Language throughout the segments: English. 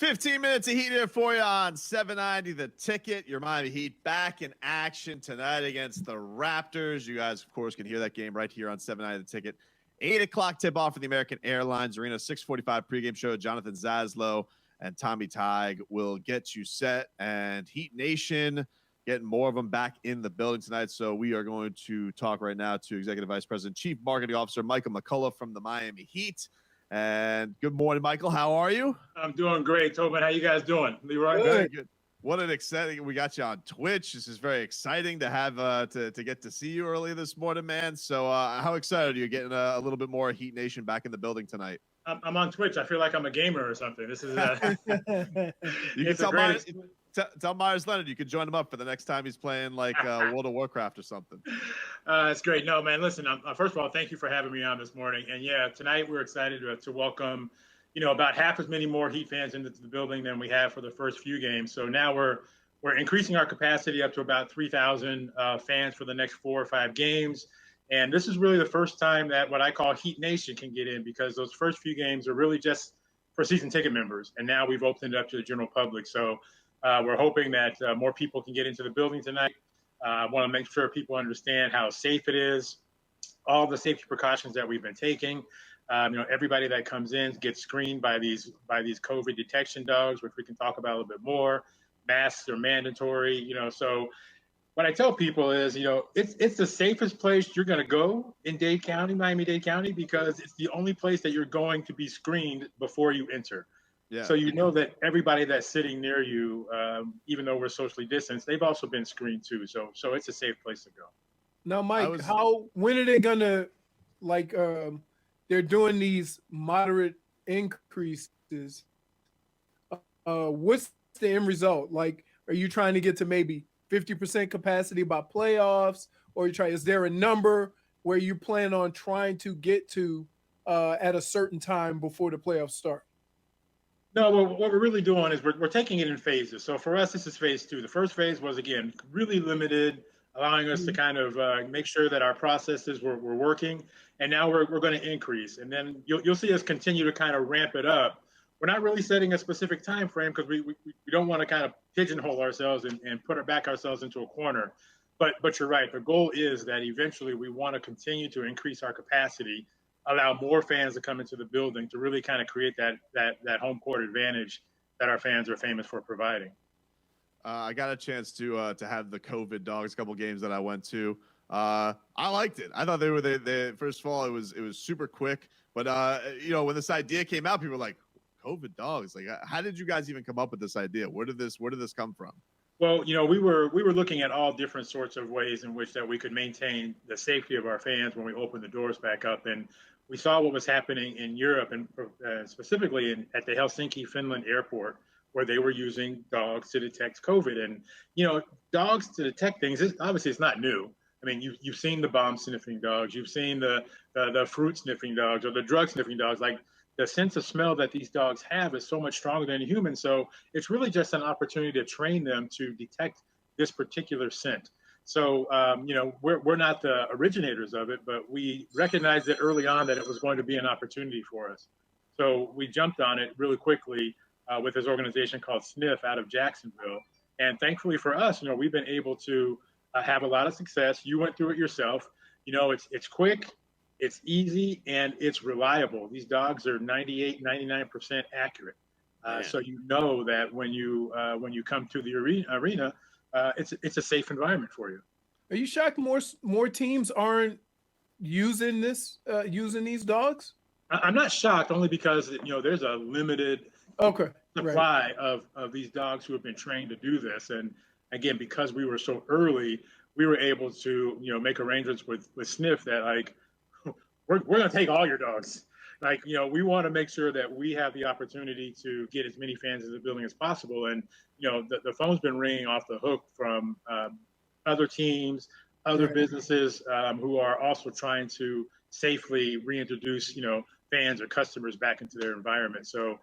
15 minutes of heat here for you on 790 The Ticket. Your Miami Heat back in action tonight against the Raptors. You guys, of course, can hear that game right here on 790 The Ticket. 8 o'clock tip-off for the American Airlines Arena. 6:45 pregame show. Jonathan Zaslow and Tommy Tighe will get you set. And Heat Nation getting more of them back in the building tonight. So we are going to talk right now to Executive Vice President, Chief Marketing Officer Michael McCullough from the Miami Heat. And good morning, Michael. How are you? I'm doing great, Tobin. How you guys doing, Leroy? Very good. What an exciting! We got you on Twitch. This is very exciting to have to get to see you early this morning, man. So, how excited are you getting a little bit more Heat Nation back in the building tonight? I'm on Twitch. I feel like I'm a gamer or something. This is you can tell Myers Leonard you can join him up for the next time he's playing like World of Warcraft or something. It's great. No, man, listen, first of all, thank you for having me on this morning. And yeah, tonight we're excited to welcome, about half as many more Heat fans into the building than we have for the first few games. So now we're increasing our capacity up to about 3,000 fans for the next 4 or 5 games. And this is really the first time that what I call Heat Nation can get in, because those first few games are really just for season ticket members. And now we've opened it up to the general public. So we're hoping that more people can get into the building tonight. I want to make sure people understand how safe it is, all the safety precautions that we've been taking. Everybody that comes in gets screened by these COVID detection dogs, which we can talk about a little bit more. Masks are mandatory, So what I tell people is, it's the safest place you're going to go in Dade County, Miami-Dade County, because it's the only place that you're going to be screened before you enter. Yeah. So that everybody that's sitting near you, even though we're socially distanced, they've also been screened too. So it's a safe place to go. Now, Mike, when are they gonna they're doing these moderate increases? What's the end result? Like, are you trying to get to maybe 50% capacity by playoffs, or is there a number where you plan on trying to get to at a certain time before the playoffs start? No, what we're really doing is we're taking it in phases. So for us, this is phase 2. The first phase was, again, really limited, allowing us to kind of make sure that our processes were working. And now we're going to increase. And then you'll see us continue to kind of ramp it up. We're not really setting a specific time frame because we don't want to kind of pigeonhole ourselves and back ourselves into a corner. But you're right. The goal is that eventually we want to continue to increase our capacity, allow more fans to come into the building to really kind of create that home court advantage that our fans are famous for providing. I got a chance to have the COVID dogs, a couple games that I went to. I liked it. I thought they were they first of all, it was super quick. But when this idea came out, people were like, COVID dogs. Like, how did you guys even come up with this idea? Where did this come from? Well, we were looking at all different sorts of ways in which that we could maintain the safety of our fans when we opened the doors back up. And we saw what was happening in Europe, and specifically at the Helsinki, Finland airport, where they were using dogs to detect COVID. And, dogs to detect things, obviously it's not new. I mean, you've seen the bomb sniffing dogs, you've seen the fruit sniffing dogs or the drug sniffing dogs. Like, the sense of smell that these dogs have is so much stronger than a human. So it's really just an opportunity to train them to detect this particular scent. So, we're not the originators of it, but we recognized it early on that it was going to be an opportunity for us. So we jumped on it really quickly with this organization called Sniff out of Jacksonville. And thankfully for us, we've been able to have a lot of success. You went through it yourself. It's quick, it's easy, and it's reliable. These dogs are 98, 99% accurate. So that when you come to the arena, it's a safe environment for you. Are you shocked more teams aren't using these dogs? I'm not shocked, only because there's a limited supply of these dogs who have been trained to do this. And again, because we were so early, we were able to make arrangements with Sniff that we're going to take all your dogs. We want to make sure that we have the opportunity to get as many fans in the building as possible. And, the phone's been ringing off the hook from other teams, other businesses who are also trying to safely reintroduce, fans or customers back into their environment. So,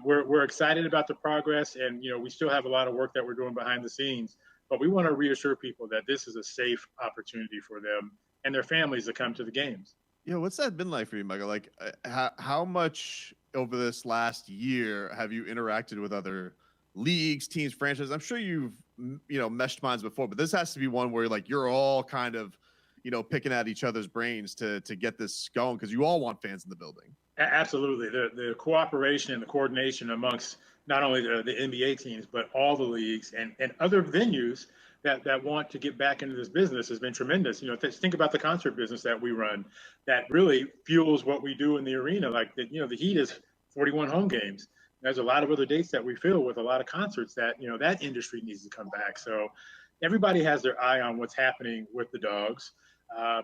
we're excited about the progress, and, we still have a lot of work that we're doing behind the scenes, but we want to reassure people that this is a safe opportunity for them and their families to come to the games. Yeah, what's that been like for you, Michael? Like, how much over this last year have you interacted with other leagues, teams, franchises? I'm sure you've meshed minds before, but this has to be one where like you're all kind of picking at each other's brains to get this going because you all want fans in the building. Absolutely, the cooperation and the coordination amongst not only the NBA teams but all the leagues and other venues that want to get back into this business has been tremendous. Think about the concert business that we run, that really fuels what we do in the arena. Like the Heat is 41 home games. There's a lot of other dates that we fill with a lot of concerts that that industry needs to come back. So everybody has their eye on what's happening with the Dogs.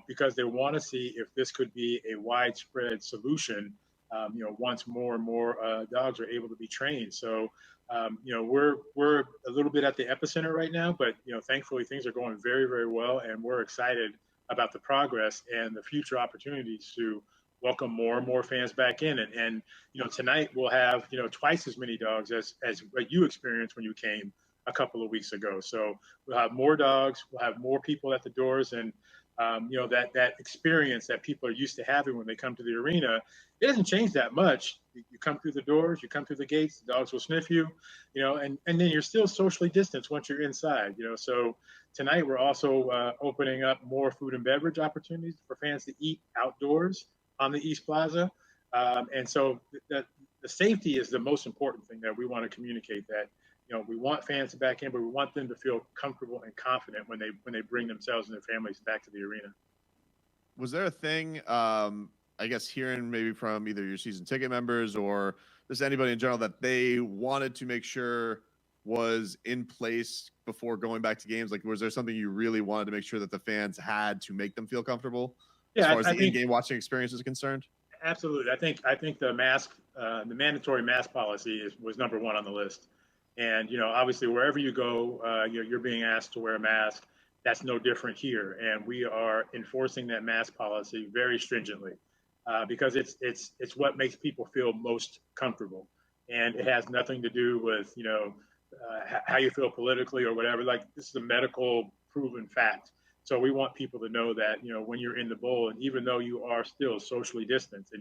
Because they want to see if this could be a widespread solution. Once more and more dogs are able to be trained. So, we're a little bit at the epicenter right now, but thankfully things are going very, very well, and we're excited about the progress and the future opportunities to welcome more and more fans back in. And tonight we'll have twice as many dogs as what you experienced when you came a couple of weeks ago. So we'll have more dogs, we'll have more people at the doors, and that experience that people are used to having when they come to the arena, it doesn't change that much. You come through the doors, you come through the gates, the dogs will sniff you, and then you're still socially distanced once you're inside, So tonight we're also opening up more food and beverage opportunities for fans to eat outdoors on the East Plaza. And so the safety is the most important thing that we want to communicate, that we want fans back in, but we want them to feel comfortable and confident when they bring themselves and their families back to the arena. Was there a thing, I guess, hearing maybe from either your season ticket members or just anybody in general that they wanted to make sure was in place before going back to games? Like, was there something you really wanted to make sure that the fans had to make them feel comfortable as far as the in-game watching experience is concerned? Absolutely. I think the mandatory mask policy was number one on the list. And, obviously, wherever you go, you're being asked to wear a mask. That's no different here. And we are enforcing that mask policy very stringently because it's what makes people feel most comfortable. And it has nothing to do with, how you feel politically or whatever. Like, this is a medical proven fact. So we want people to know that, when you're in the bowl, and even though you are still socially distanced,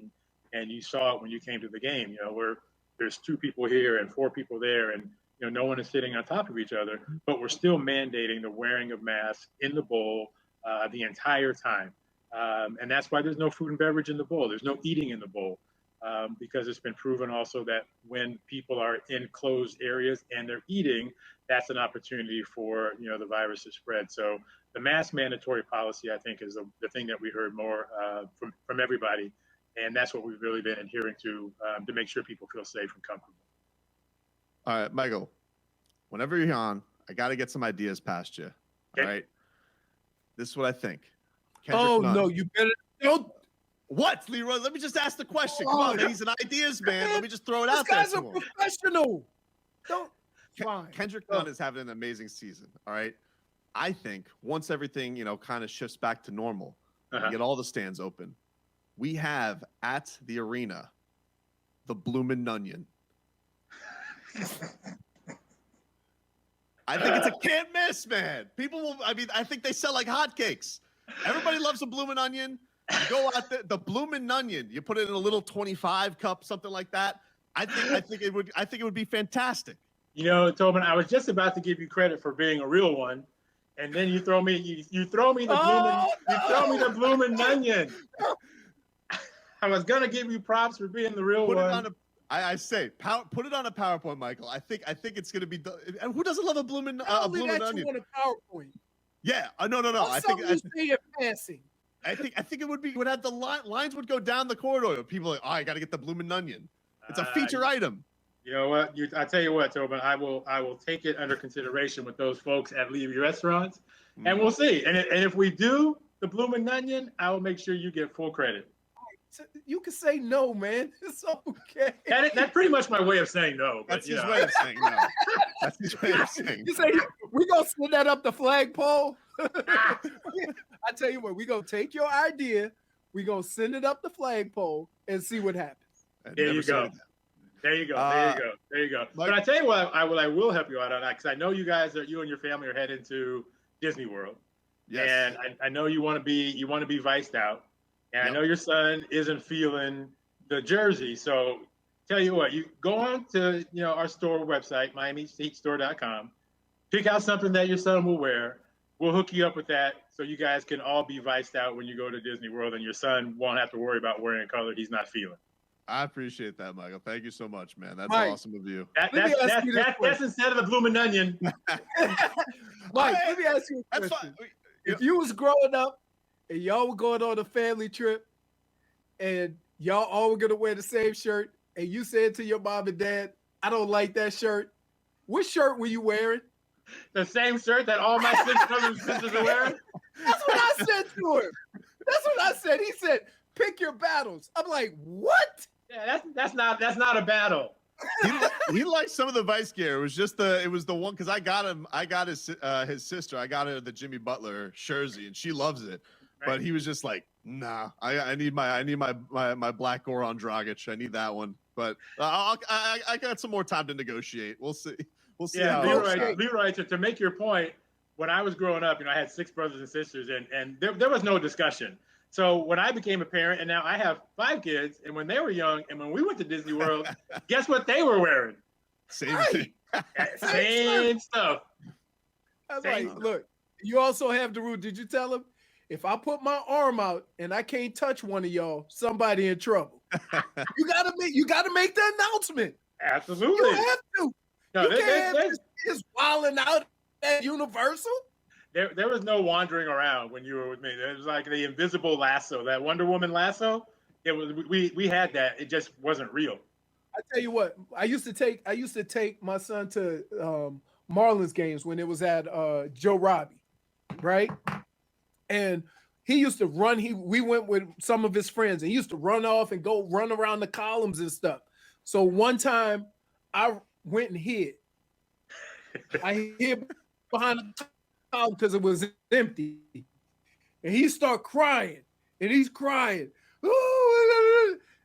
and you saw it when you came to the game, where there's 2 people here and 4 people there, and no one is sitting on top of each other, but we're still mandating the wearing of masks in the bowl the entire time. And that's why there's no food and beverage in the bowl. There's no eating in the bowl because it's been proven also that when people are in closed areas and they're eating, that's an opportunity for, the virus to spread. So the mask mandatory policy, I think, is the thing that we heard more from everybody. And that's what we've really been adhering to make sure people feel safe and comfortable. All right, Michael, whenever you're on, I got to get some ideas past you. Okay. All right. This is what I think. No, you better don't. What, Leroy? Let me just ask the question. Come on, man. He's an ideas man. Let me just throw it out there. This guy's a professional. Don't. Kendrick Nunn is having an amazing season. All right. I think once everything, kind of shifts back to normal, we get all the stands open, we have at the arena the Bloomin Nunnion. I think it's a can't miss, man. People will. I mean, I think they sell like hotcakes. Everybody loves a Bloomin' Onion. You go out there, the Bloomin' Nunnion. You put it in a little 25 cup, something like that. I think it would be fantastic. Tobin, I was just about to give you credit for being a real one, and then you throw me the Bloomin' Nunnion. I was gonna give you props for being the real one. I say, put it on a PowerPoint, Michael. I think it's going to be. And who doesn't love a Bloomin' Onion? You want a PowerPoint? Yeah, no. I think it would have the lines would go down the corridor. People are like, I got to get the Bloomin' Onion. It's a feature item. You know what? I tell you what, Tobin, I will take it under consideration with those folks at Levy Restaurants, and we'll see. And if we do the Bloomin' Onion, I will make sure you get full credit. You can say no, man. It's okay. That's pretty much my way of saying no. That's his way of saying no. That's his way of saying you say, we going to send that up the flagpole? I tell you what, we going to take your idea, we going to send it up the flagpole and see what happens. There you go. There you go. But I tell you what, I will help you out on that, because I know you and your family are heading to Disney World. Yes. And I know you want to be viced out. And I know your son isn't feeling the jersey. So tell you what, you go on to our store website, MiamiHeatStore.com. Pick out something that your son will wear. We'll hook you up with that so you guys can all be viced out when you go to Disney World, and your son won't have to worry about wearing a color he's not feeling. I appreciate that, Michael. Thank you so much, man. That's Mike, awesome of you. That's instead of the Bloomin Nunnion. Mike, let me ask you a question. If you was growing up and y'all were going on a family trip and y'all all were going to wear the same shirt and you said to your mom and dad, I don't like that shirt, what shirt were you wearing? The same shirt that all my six brothers and sisters are wearing? That's what I said to him. That's what I said. He said, pick your battles. I'm like, what? Yeah, that's not a battle. He liked some of the Vice gear. It was the one because I got his sister. I got her the Jimmy Butler jersey, and she loves it. Right. But he was just like, nah, I need my black Goran Dragic. I need that one. But I got some more time to negotiate. We'll see. We'll see. Yeah, Leroy, to make your point, when I was growing up, I had six brothers and sisters, and there was no discussion. So when I became a parent, and now I have 5 kids, and when they were young, and when we went to Disney World, guess what they were wearing? Same thing. Same stuff. I was like, look, you also have the rule. Did you tell him? If I put my arm out and I can't touch one of y'all, somebody in trouble. You gotta make the announcement. Absolutely. You have to. No, you can't have this wilding out at Universal. There was no wandering around when you were with me. There was like the invisible lasso, that Wonder Woman lasso. It was we had that. It just wasn't real. I tell you what, I used to take my son to Marlins games when it was at Joe Robbie, right? And he used to run. We went with some of his friends, and he used to run off and go run around the columns and stuff. So one time, I went and hid. I hid behind the column because it was empty, and he started crying, and he's crying.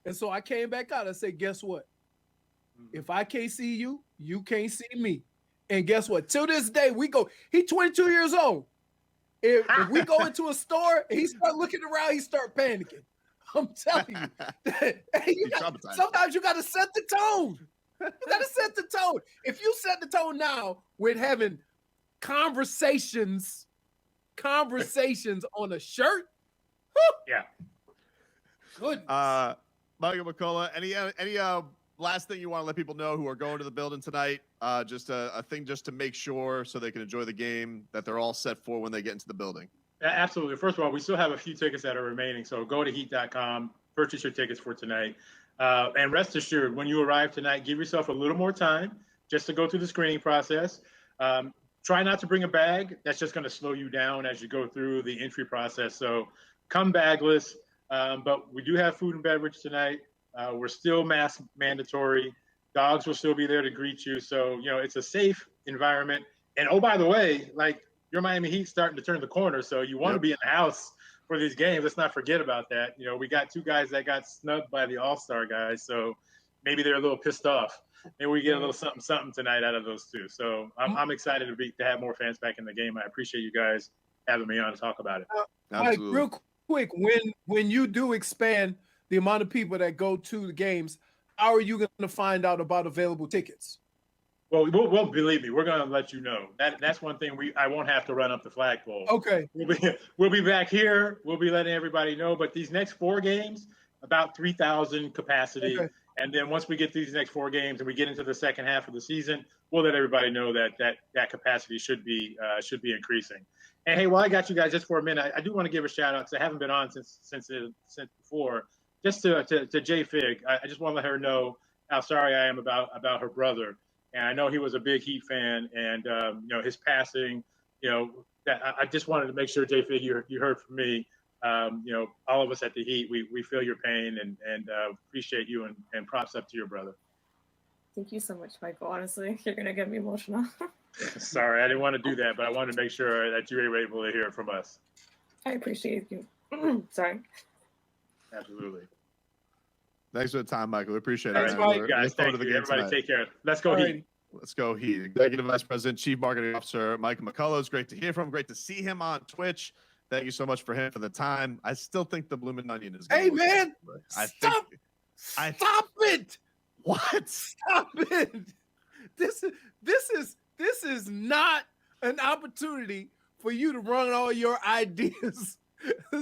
And so I came back out. I said, "Guess what? If I can't see you, you can't see me." And guess what? Till this day, we go. He's 22 years old. If we go into a store and he start looking around, he start panicking. I'm telling you. Sometimes you got to set the tone. You got to set the tone. If you set the tone now with having conversations on a shirt, yeah. Good. Michael McCullough, any last thing you want to let people know who are going to the building tonight? Just a thing just to make sure so they can enjoy the game that they're all set for when they get into the building. Absolutely. First of all, we still have a few tickets that are remaining. So go to heat.com, purchase your tickets for tonight. And rest assured, when you arrive tonight, give yourself a little more time just to go through the screening process. Try not to bring a bag. That's just going to slow you down as you go through the entry process. So come bagless. But we do have food and beverage tonight. We're still mask mandatory. Dogs will still be there to greet you. So, it's a safe environment. And, oh, by the way, like your Miami Heat's starting to turn the corner. So you want to be in the house for these games. Let's not forget about that. We got 2 guys that got snubbed by the All-Star guys. So maybe they're a little pissed off. Maybe we get a little something tonight out of those 2. So I'm excited to have more fans back in the game. I appreciate you guys having me on to talk about it. Mike, real quick, when you do expand the amount of people that go to the games, how are you going to find out about available tickets? Well, believe me, we're going to let you know. That's one thing I won't have to run up the flagpole. Okay. We'll be back here. We'll be letting everybody know. But these next 4 games, about 3,000 capacity. Okay. And then once we get these next 4 games and we get into the second half of the season, we'll let everybody know that capacity should be increasing. And hey, while I got you guys just for a minute, I do want to give a shout out because I haven't been on since before. Just to Jay Fig, I just want to let her know how sorry I am about her brother. And I know he was a big Heat fan, and his passing. That I just wanted to make sure, Jay Fig, you heard from me. All of us at the Heat, we feel your pain and appreciate you and props up to your brother. Thank you so much, Michael. Honestly, you're gonna get me emotional. Sorry, I didn't want to do that, but I wanted to make sure that you were able to hear it from us. I appreciate you. Sorry. Absolutely. Thanks for the time, Michael. We appreciate it. Thanks, Mike. Guys, thank you. Everybody take care. Let's go Heat. Let's go Heat. Executive Vice President, Chief Marketing Officer, Michael McCullough. It's great to hear from him. Great to see him on Twitch. Thank you so much for him for the time. I still think the Bloomin Nunnion is. Hey man, stop it! What? Stop it! This is not an opportunity for you to run all your ideas.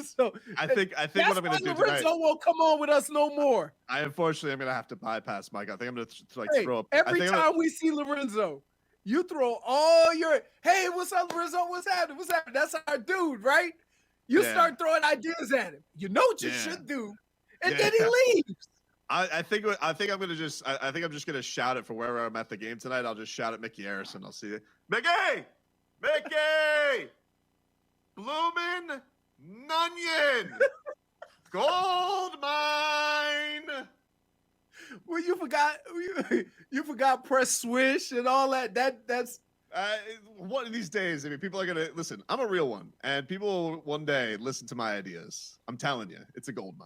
So I think what I'm going to do Lorenzo tonight. won't come on with us no more. Unfortunately, I'm going to have to bypass Mike. I think I'm going to throw up. Every time we see Lorenzo, you throw all your, hey, what's up, Lorenzo? What's happening? What's happening? That's our dude, right? You start throwing ideas at him. You know what you should do, and then he leaves. I think I'm just going to shout it for wherever I'm at the game tonight. I'll just shout at Mickey Harrison. I'll see you, Mickey, Bloomin Nunnion, gold mine. Well, you forgot press swish and all that. That's one of these days. I mean, people are gonna listen. I'm a real one, and people will one day listen to my ideas. I'm telling you, it's a gold mine.